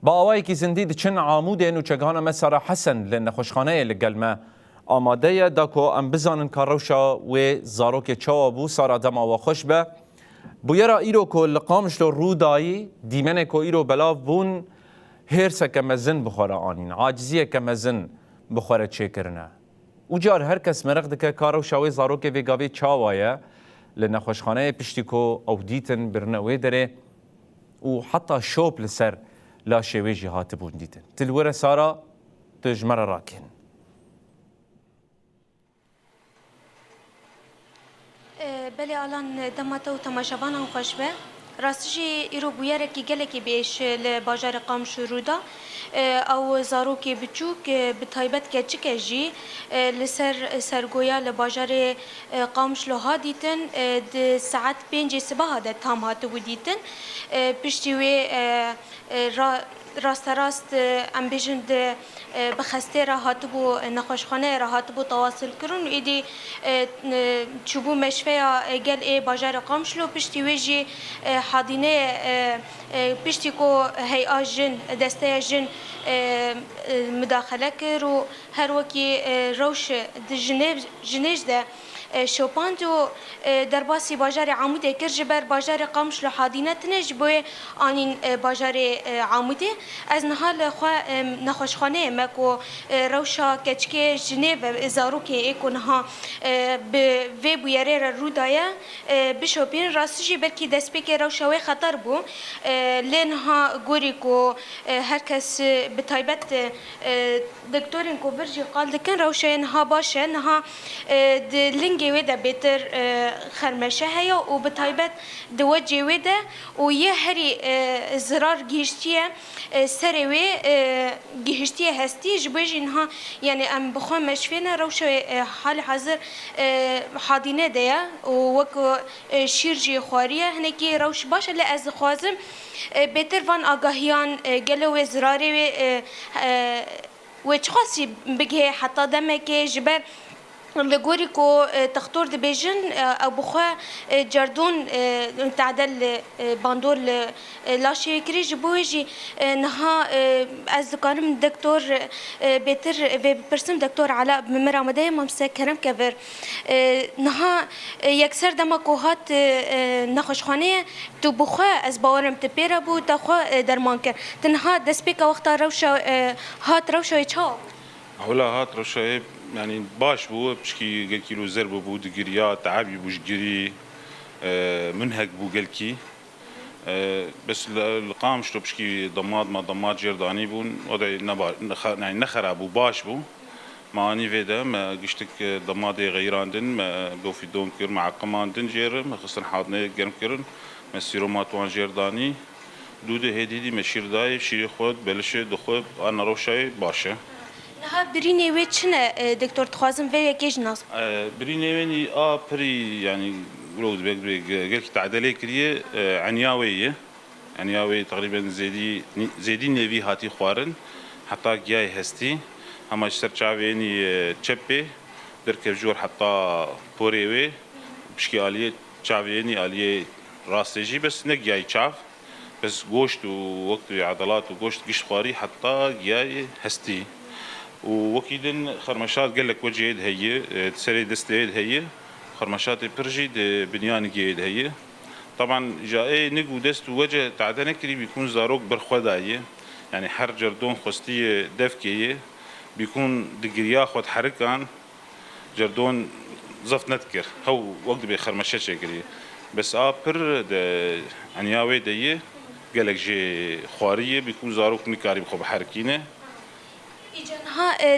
با آوایکی زندی دچن عامودین و چگانا مسارا حسن لنخوشخانه لگلمه آماده داکو ام بزانن کاروشا و زاروک چاوابو سارا دما و خوش به بویرا ایرو کو لقامش لو رودایی دیمنه کو ایرو بلاف بون هرسه کمزن بخوره آنین عاجزیه کمزن بخوره چه کرنه او جار هر کس مرق دکه کاروشا و زاروک ویگاوی چاوایه لنخوشخانه پشتیکو او دیتن برنوی داره و حتی شوب لسر لا شویجی هاتبون دیتن تلوره سارا تجمر راکن بله الان دماتا و تماشاوان هم خوش به راستشی ایرو بویره که گله که بیش لباجار قام شروع دا او زارو که بچوک به تایبت که چکه جی لسر سرگویا لباجار قامش لها دیتن د ساعت 5 صبح ده تام هاتو دیتن پشتیوی راست ام بیجند بخسته را هاتبو نخوشخانه را هاتبو تواصل کرن ایدی چوبو مشفیا گل ای باجار قامشلو پشتی ویجی حادینه پشتی کو هی جن دسته جن مداخله کر و هر وکی روش جنیج ده شوپاندو در باسی باجار عموده کرج بر باجار قامش لحادینه تنج بوی آنین باجار عموده از نهال خو نخوشخانه مکو روشا کچکه جنیو زاروک اکونها به وی بویره رودایا بشوپین راستجی برکی دسپیک روشاوی خطر بو لنها گوری کو هر کس به تایبت دکتورین کو برجی قال دکن روشین ها باشه نها لنگی ویده بیتر خرمشه هیا و به تایبت دوجی ویده و یه هری زرار گیشتیه سری وی گیشتیه هستی جبویج اینها یعنی ام بخوام مشفینه روشه حال حاضر حادینه ده و وک شیرجی خواریه هنگی روش باشه لی از خوازم بیتر وان آگاهیان گلو زراری و چخاصی بگه حتی دمکه جبر لگوری کو تختور دبیجن او بخوا جردون تعدل باندور لاشی کری جبویجی نها از دکانم دکتور بهتر و برسم دکتور علاء بمرامده ممسکرم کبر نها یکسر دما کوهات نخوشخانه تو بخوا از باورم تپیره بود تخوا درمان کرد تنها دسپیک وقت روشا هات روشا چاو هولا هات روشا يعني باش بو بشكي قال كيلو زرب بو دقريا تعبي بوش قري منهك بو قال كي بس القام شلو بشكي ضماد ما ضماد جرداني بون وضع يعني نخر ابو باش بو ما اني فيدا ما قشتك ضماد غيراندن ما بوفي دون كير مع قماندن جير ما خصن حاضنه قرم كيرن ما سيرومات وان جرداني دوده هديدي مشير داي شيري خود بلش دخوب انا روشاي باشه ها بريني ويتشنا دكتور تخازم في كيج ناس بريني ويني بري يعني ولود قال تعدلي كريه عنياوي تقريبا زيدي نيفي هاتي خوارن حتى جاي هستي اما اشتر شافيني تشبي دركب جور حتى بوريوي بشكي اليه شافيني اليه راستجي بس نجاي شاف بس گوشت ووقت عضلات وگوشت قش خواري حتى جاي هستي ووكيدن خرمشات قال لك وجه يد هي تسري دست يد هي خرمشات برجي بنيان يد هي طبعا جاي نقو دست وجه تعدنا كري بيكون زاروك برخدايه يعني حر جردون خستيه دفكيه بيكون دقريا خد حركان جردون زفت نذكر هو وقت بخرمشات شكري بس بر عنياوي ديه قال لك جي خواريه بيكون زاروك نكاري بخو بحركينه ها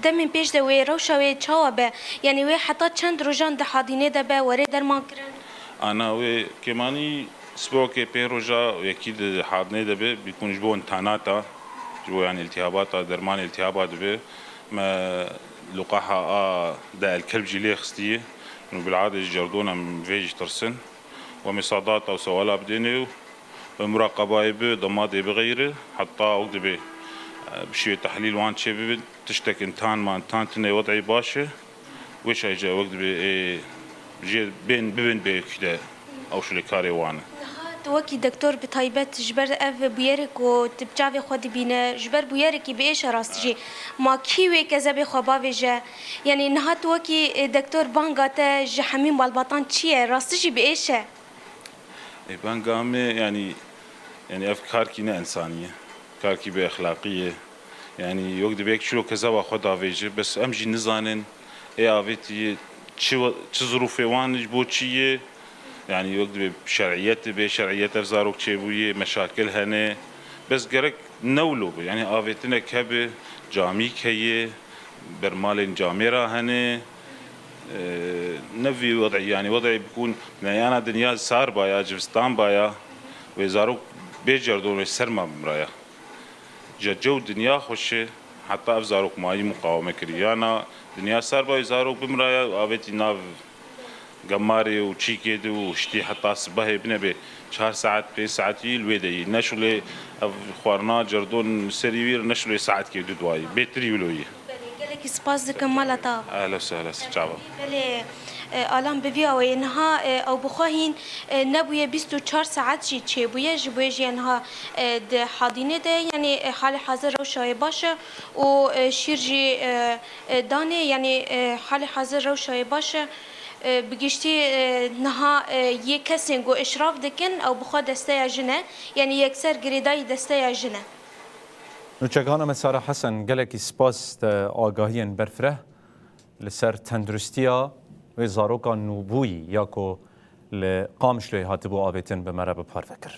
دمن پیش ده وی روشا وی چاوا به یعنی وی حتی چند روزان ده حادینه ده به وری درمان کرن انا وی کمانی اسبوع که پین روزا یکی حادینه ده به بیکون جبو انتاناتا جبو يعني التهابات درمان التهابات به ما لقاحها ده الكلب جيليه خستيه انه بالعاده يجردونا من فيج ترسن ومصادات او سوالا بدينه ومراقبه به ضماد بغيره حتى وقت به بشي تحليل وان شي تشتك انتان ما انتان تني وضعي باشه وش هيجا وقت بي بين بكده او شو اللي كاري وانا نهات وكي دكتور بتايبت جبر اف بيرك و تبجاوي خود بينا جبر بيرك بإيش راستجي ما كيوي كذا بخباوي جا يعني نهات وكي دكتور بانغاتا جحمين بالبطان تشيه راستجي بإيش بانقامي يعني افكار كينا انسانيه كار كي باخلاقيه يعني يقدر بيك شلو كذا واخد افيجي بس امجي نزانن اي افيتي شو ظروف وانج بوتشيه يعني يقدر بشرعيات بشرعيات افزاروك تشيبويه مشاكل هنا بس قرك نولو يعني افيتنا كبه جامي كيه برمال جاميرا هنا نفي وضعي يعني وضعي بيكون يعني انا دنيا صار بايا جبستان بايا وزاروك بيجردون السرما مرايا جو دنيا خوشه حتى افزاروك ماي مقاومه كريانا دنيا صار بايا زاروك بمرايا افيتي ناف قماري وشيكيد وشتي حتى صباح بنبي 4 ساعات 5 ساعات الويدي نشلي خوارنا جردون سريوير نشلي ساعات كي دواي بيتري ولوي قالك سباس دكم مالتا اهلا وسهلا شعبا بله الان بویا و اینها او بخواهین نبویه 24 ساعت چی چه بویه جبویه اینها ده حاضنه ده یعنی حال حاضر رو شای باشه و شیرجی دانه یعنی حال حاضر رو شای باشه بگشتی نها یک کسی گو اشراف دکن او بخواد دسته جنه یعنی یکسر گریدای دسته جنه نوچگان مسار حسن گلکی سپاس آگاهین برفره لسر تندرستیا و زاروکان نوبوی یاکو لقامشلوی هاتبو آبیتن به مرب پار فکر